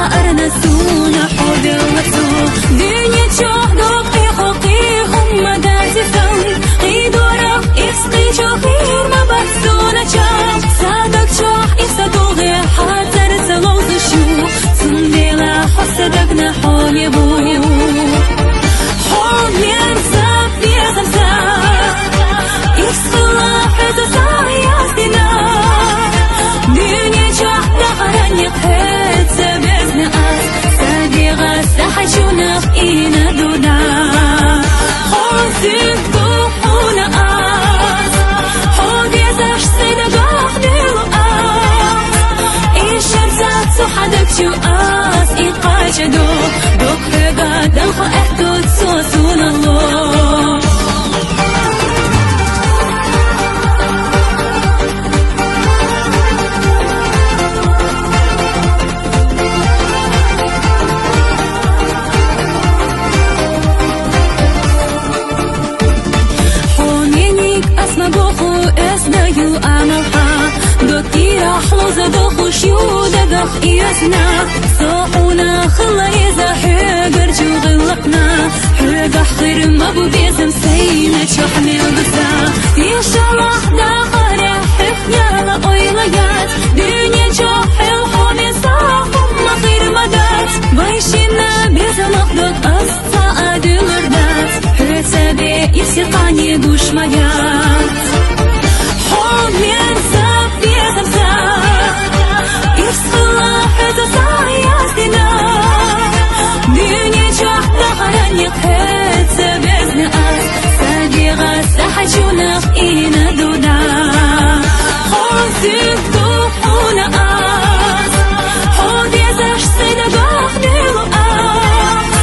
خارنا سونا حوبي وسو دنيا تشوهدوك حقوقيهم مدازي سن قيدورك اسقي شوخير ما بحسونا تشاف سادك تشوح إسادوغي حتى رسلوز الشو سنديلا حسدك نحوم يبو حوم يرزاق يغمزاق إسخلا حزة سايا دنيا جهد غرانيق هاتسا بزن أس ساديغا سحشوناق إينا دودا خوزيك دوحونا أس حود يزاش سيدقاق دلو أس إيشرزات سحدك شو أس إيقاش دوك هقا دلخو أحدود سوسون الله دخ إيسنا صاحونا خلا يزا حقر جو غلقنا حقا حقر مبو بيزم سينا شحمي وبسا يشالح داخل حفنا لأويليات دنيا جاحل حومي صاحب مخير مدات بايشينا بيزم أخدك أسطاء دلردات حسابي يسيقاني دوش مجات حومي يرزاق بيزم ساق إفصلا حتى سايا دنيا جهد غرانيق هاتسا بزن أس ساديغا سحشوناق إينا دودا خوزيك دوحونا أس حود يزاش سيدقاق دلو أس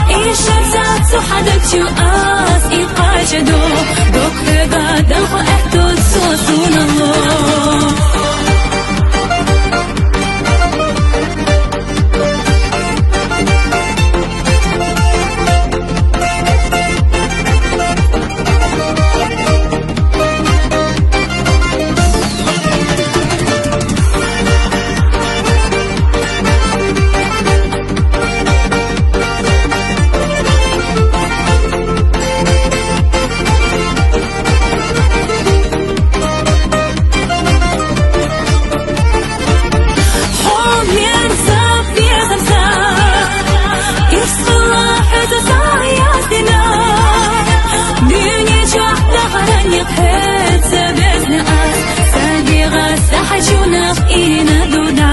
إيشرزات سحدك شو أس إيقاش دوك هقا دلخو أحدود سوسون الله هاتسا بزن أس ساديغا سحشوناق إينا دودا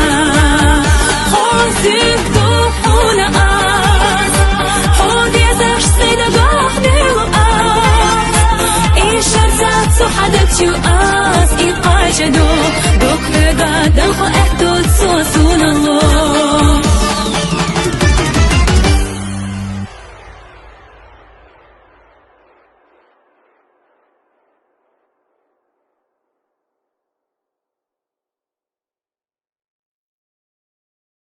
خوزيك دوحونا أس حود يزاش سيدقاق دلو أس إيشرزات سحدك شو أس إيقاش دوك هقا دلخو